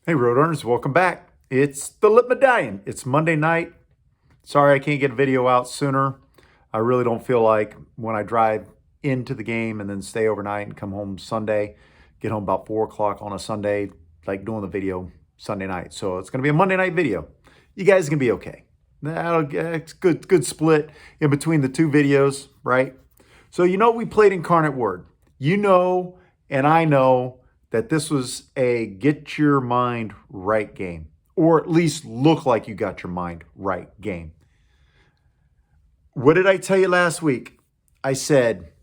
Hey, road runners, welcome back. It's the Lip Medallion. It's Monday night. Sorry I can't get a video out sooner. I really don't feel like when I drive into the game and then stay overnight and come home Sunday, get home about 4 o'clock on a Sunday, like doing the video Sunday night. So it's going to be a Monday night video. You guys can be okay. It's good split in between the two videos, right? So we played Incarnate Word. You know, and I know that this was a get your mind right game, or at least look like you got your mind right game. What did I tell you last week? I said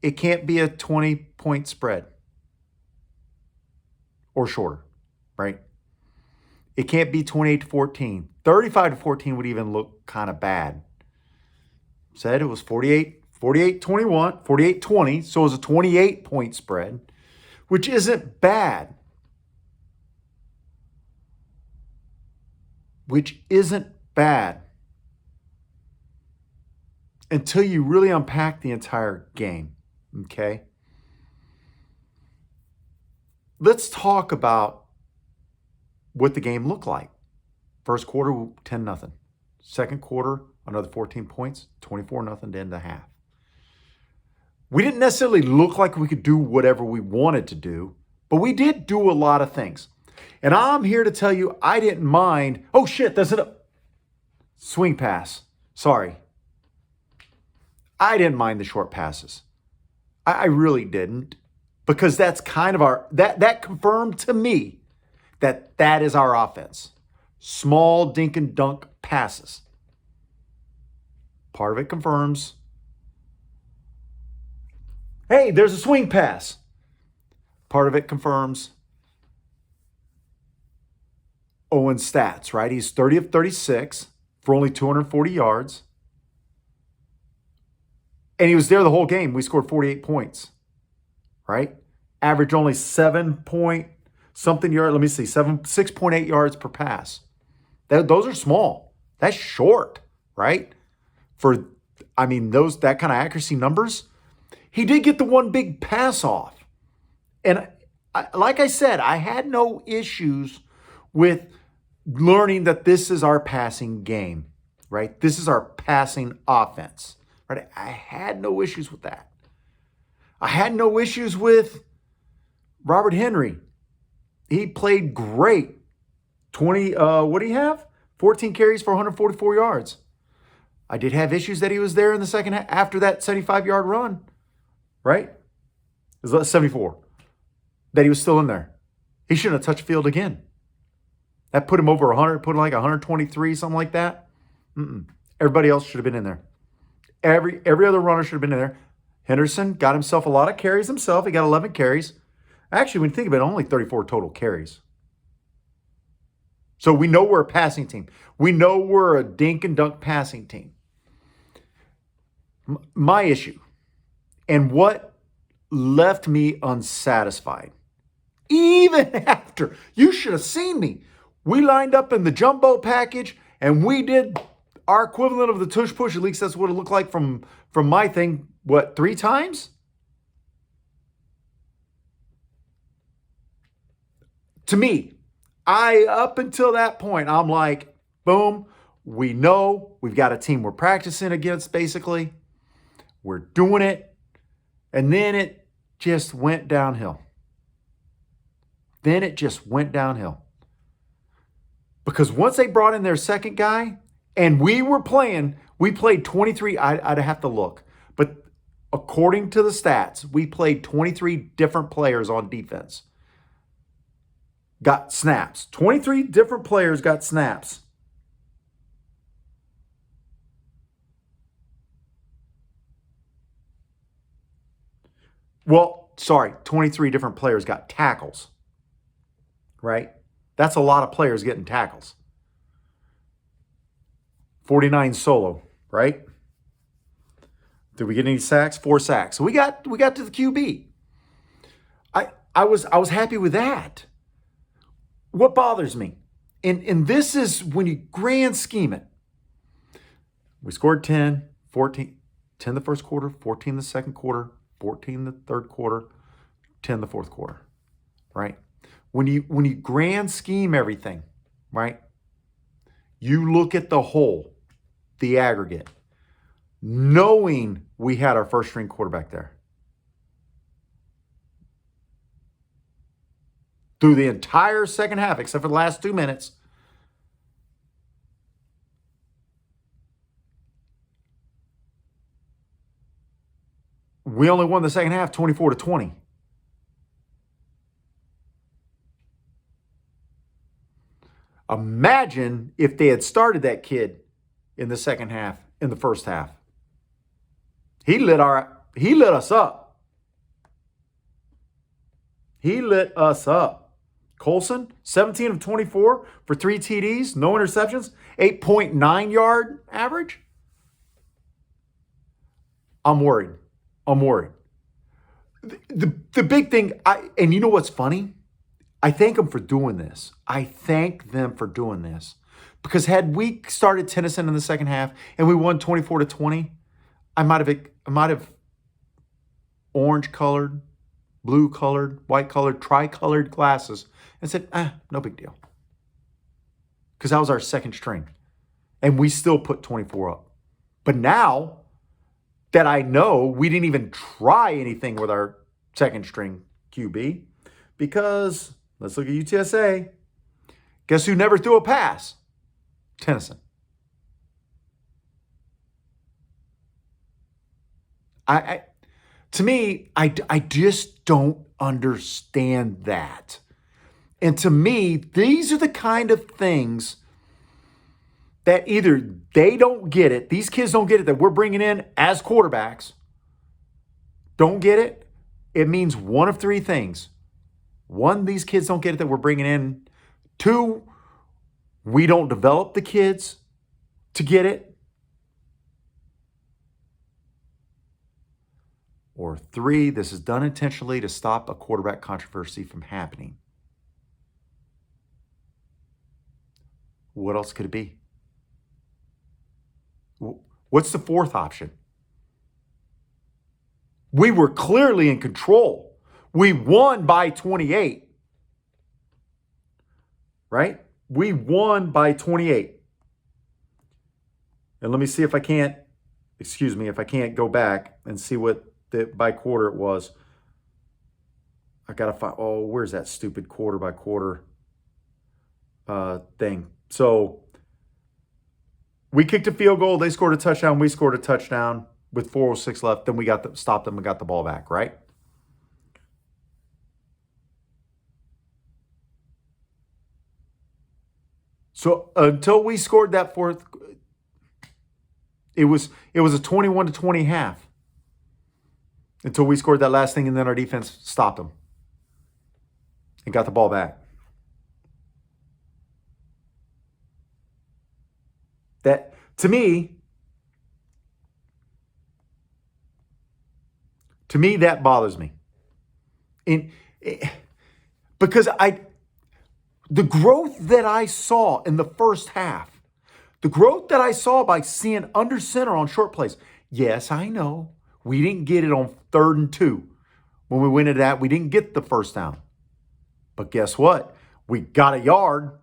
it can't be a 20-point spread or shorter, right? It can't be 28-14. 35-14 would even look kind of bad. Said it was 48-21, 48-20, so it was a 28-point spread, which isn't bad. Until you really unpack the entire game, okay? Let's talk about what the game looked like. First quarter, 10-0. Second quarter, another 14 points, 24-0 to end the half. We didn't necessarily look like we could do whatever we wanted to do, but we did do a lot of things. And I'm here to tell you I didn't mind. Oh, shit, that's a swing pass. Sorry. I didn't mind the short passes. I really didn't, because that's kind of that confirmed to me that is our offense. Small dink and dunk passes. Part of it confirms, hey, there's a swing pass. Part of it confirms Owen's stats, right? He's 30 of 36 for only 240 yards. And he was there the whole game. We scored 48 points, right? Average only 7-point-something yard. Let me see, 6.8 yards per pass. Those are small. That's short, right? That kind of accuracy numbers. He did get the one big pass off. And like I said, I had no issues with learning that this is our passing game, right? This is our passing offense, right? I had no issues with that. I had no issues with Robert Henry. He played great. 14 carries for 144 yards. I did have issues that he was there in the second half after that 75-yard run, right? It was 74. That he was still in there. He shouldn't have touched field again. That put him over 100, put him like 123, something like that. Everybody else should have been in there. Every other runner should have been in there. Henderson got himself a lot of carries himself. He got 11 carries. Actually, when you think about it, only 34 total carries. So we know we're a passing team. We know we're a dink and dunk passing team. My issue, and what left me unsatisfied, even after, you should have seen me. We lined up in the jumbo package, and we did our equivalent of the tush push. At least that's what it looked like from my thing. What, 3 times? To me, up until that point, I'm like, boom, we know we've got a team we're practicing against, basically. We're doing it. And then it just went downhill. Because once they brought in their second guy, and we played 23, I'd have to look. But according to the stats, we played 23 different players on defense. Got snaps. 23 different players got snaps. Well, sorry, 23 different players got tackles, right? That's a lot of players getting tackles. 49 solo, right? Did we get any sacks? 4 sacks. So we got to the QB. I was happy with that. What bothers me, and this is when you grand scheme it. We scored 10, 14, 10 the first quarter, 14 the second quarter, 14 the third quarter, 10 the fourth quarter, right? When you grand scheme everything, right? You look at the whole, the aggregate, knowing we had our first string quarterback there. Through the entire second half, except for the last 2 minutes, we only won the second half 24-20. Imagine if they had started that kid in the second half, in the first half. He lit us up. He lit us up. Colson, 17 of 24 for 3 TDs, no interceptions, 8.9 yard average. I'm worried. The big thing, and you know what's funny? I thank them for doing this. Because had we started Tennyson in the second half and we won 24-20, I might have orange colored, blue colored, white colored, tricolored glasses and said, no big deal. Because that was our second string. And we still put 24 up. But now that I know we didn't even try anything with our second string QB, because let's look at UTSA. Guess who never threw a pass? Tennyson. To me, I just don't understand that. And to me, these are the kind of things that either they don't get it, these kids don't get it, that we're bringing in as quarterbacks, don't get it. It means one of 3 things. 1, these kids don't get it that we're bringing in. 2, we don't develop the kids to get it. Or 3, this is done intentionally to stop a quarterback controversy from happening. What else could it be? What's the 4th option? We were clearly in control. We won by 28. Right? We won by 28. And let me see if I can't go back and see what by quarter it was. I got to find, where's that stupid quarter by quarter thing? So we kicked a field goal. They scored a touchdown. We scored a touchdown with 4:06 left. Then we stopped them and got the ball back, right? So until we scored that 4th, it was a 21-20 half. Until we scored that last thing, and then our defense stopped them and got the ball back. That, to me, that bothers me. Because the growth that I saw in the first half, the growth that I saw by seeing under center on short plays, yes, I know we didn't get it on 3rd and 2. When we went into that, we didn't get the first down. But guess what? We got a yard.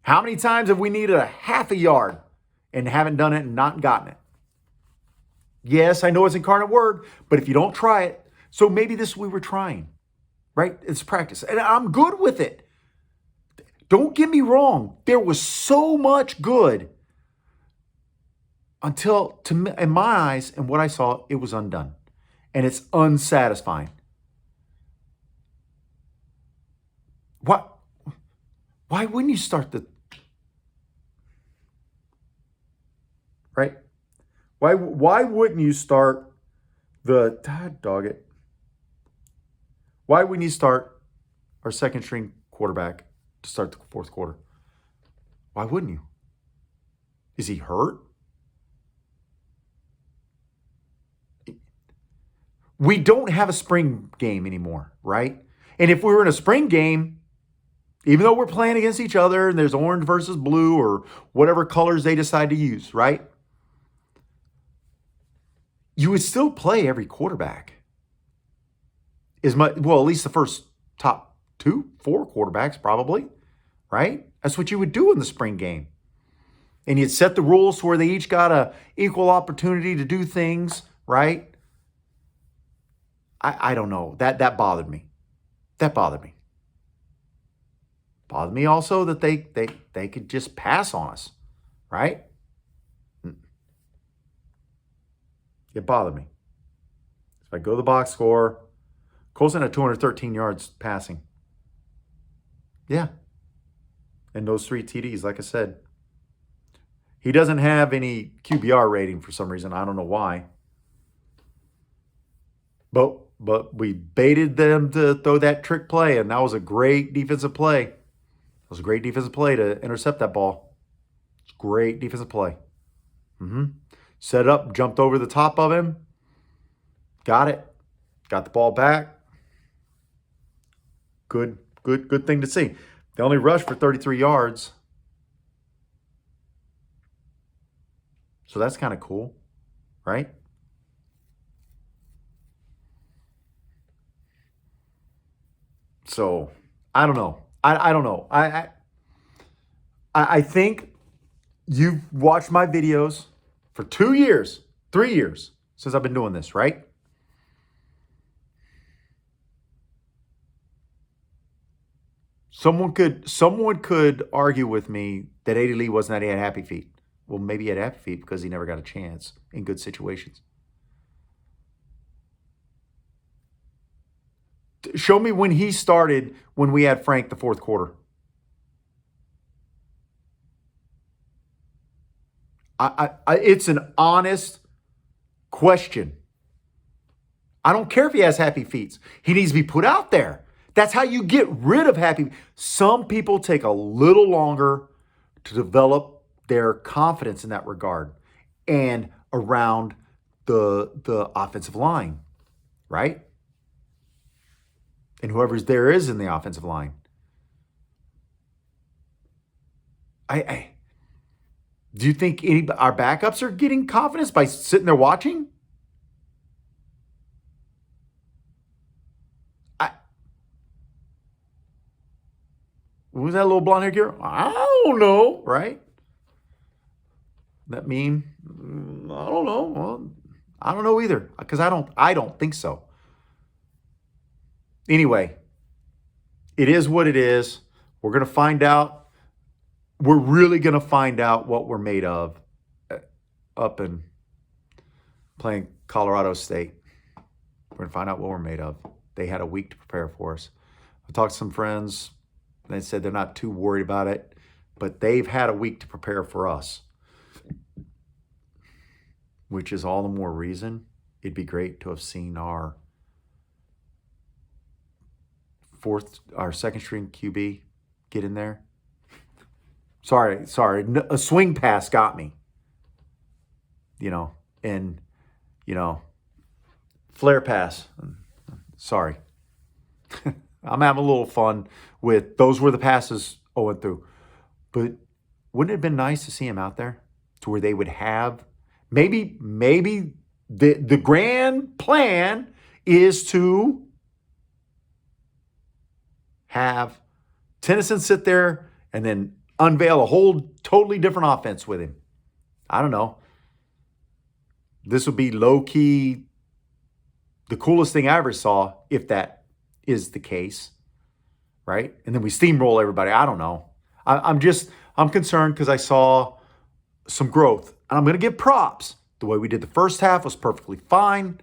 How many times have we needed a half a yard and haven't done it and not gotten it? Yes, I know it's incarnate word, but if you don't try it, so maybe this we were trying, right? It's practice. And I'm good with it. Don't get me wrong. There was so much good until, in my eyes and what I saw, it was undone. And it's unsatisfying. What? Why wouldn't you start the... Right? Why wouldn't you start the... Dog it. Why wouldn't you start our second string quarterback to start the 4th quarter? Why wouldn't you? Is he hurt? We don't have a spring game anymore, right? And if we were in a spring game, even though we're playing against each other and there's orange versus blue or whatever colors they decide to use, right? you would still play every quarterback. Well, at least the first top 4 quarterbacks probably, right? That's what you would do in the spring game. And you'd set the rules where they each got a equal opportunity to do things, right? I don't know. That bothered me. That bothered me. Bothered me also that they could just pass on us, right? It bothered me. If I go to the box score, Colson had 213 yards passing. Yeah. And those 3 TDs, like I said. He doesn't have any QBR rating for some reason. I don't know why. But we baited them to throw that trick play, and that was a great defensive play. It was a great defensive play to intercept that ball. It's a great defensive play. Set it up, jumped over the top of him. Got it. Got the ball back. Good thing to see. They only rushed for 33 yards. So that's kind of cool, right? So I don't know. I don't know. I think you've watched my videos for 2 years, 3 years since I've been doing this, right? Someone could argue with me that A.D. Lee wasn't that he had happy feet. Well, maybe he had happy feet because he never got a chance in good situations. Show me when he started when we had Frank the fourth quarter. It's an honest question. I don't care if he has happy feet. He needs to be put out there. That's how you get rid of happy. Some people take a little longer to develop their confidence in that regard and around the offensive line, right? And whoever's there is in the offensive line. Do you think our backups are getting confidence by sitting there watching? Who's that little blonde hair girl? I don't know, right? That mean? I don't know. Well, I don't know either because I don't think so. Anyway, it is what it is. We're going to find out. We're really going to find out what we're made of up in playing Colorado State. We're going to find out what we're made of. They had a week to prepare for us. I talked to some friends. They said they're not too worried about it, but they've had a week to prepare for us, which is all the more reason it'd be great to have seen our second string QB get in there. Sorry. A swing pass got me. Flare pass. Sorry. I'm having a little fun with those were the passes I went through. But wouldn't it have been nice to see him out there to where they would have maybe the grand plan is to have Tennyson sit there and then unveil a whole totally different offense with him. I don't know. This would be low-key the coolest thing I ever saw, if that is the case, right? And then we steamroll everybody. I don't know. I'm concerned because I saw some growth. And I'm going to give props. The way we did the first half was perfectly fine.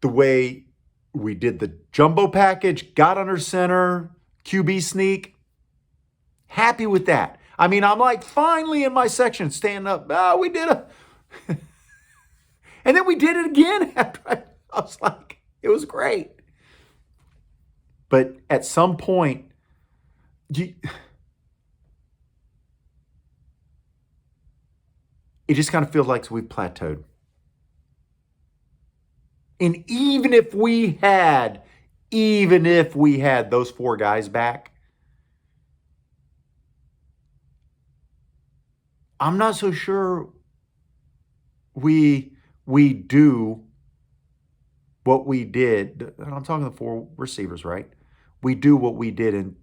The way we did the jumbo package, got under center, QB sneak. Happy with that. I mean, I'm like finally in my section standing up. Oh, we did a... And then we did it again after I was like, it was great. But at some point, it just kind of feels like we've plateaued. And even if we had those 4 guys back, I'm not so sure we we do what we did. And I'm talking the 4 receivers, right? We do what we did in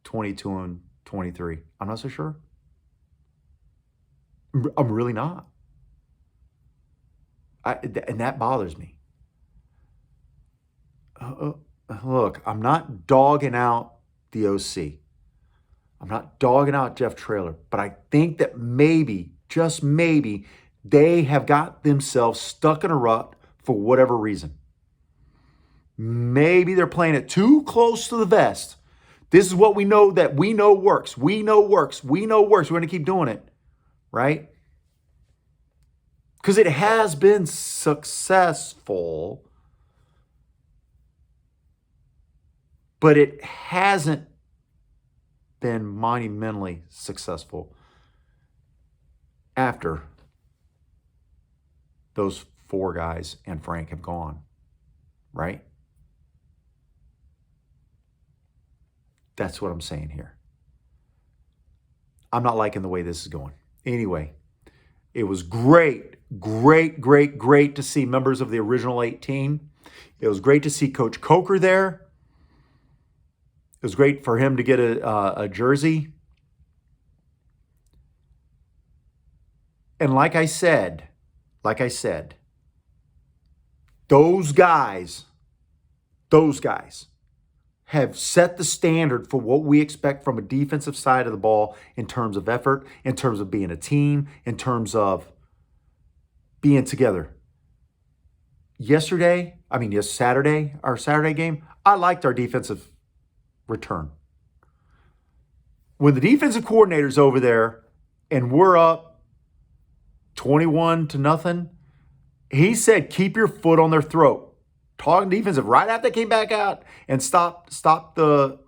22 and 23. I'm not so sure. I'm really not. And that bothers me. Look, I'm not dogging out the OC. I'm not dogging out Jeff Traylor, but I think that maybe, just maybe, they have got themselves stuck in a rut for whatever reason. Maybe they're playing it too close to the vest. This is what we know that we know works. We know works. We know works. We're going to keep doing it, right? Because it has been successful, but it hasn't been monumentally successful after those 4 guys and Frank have gone, right? That's what I'm saying here. I'm not liking the way this is going. Anyway, it was great to see members of the original 18. It was great to see Coach Coker there. It was great for him to get a jersey. And like I said, those guys have set the standard for what we expect from a defensive side of the ball in terms of effort, in terms of being a team, in terms of being together. Saturday, our Saturday game, I liked our defensive return. When the defensive coordinator's over there and we're up 21-0, he said, keep your foot on their throat. Talking defensive right after they came back out and stopped the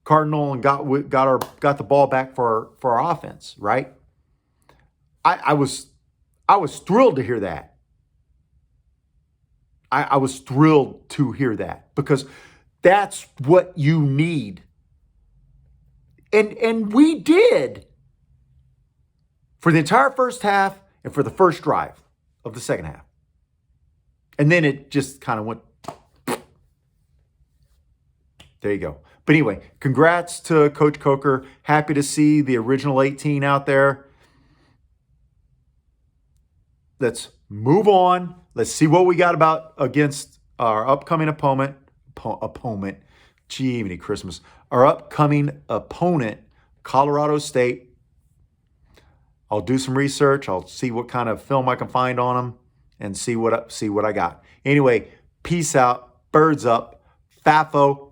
Cardinal and got the ball back for our offense, right? I was thrilled to hear that. I was thrilled to hear that because that's what you need. And we did for the entire first half and for the first drive of the second half. And then it just kind of went. There you go. But anyway, congrats to Coach Coker. Happy to see the original 18 out there. Let's move on. Let's see what we got against our upcoming opponent. Gee, many Christmas. Our upcoming opponent, Colorado State. I'll do some research. I'll see what kind of film I can find on them and see what I got. Anyway, peace out. Birds up. FAFO.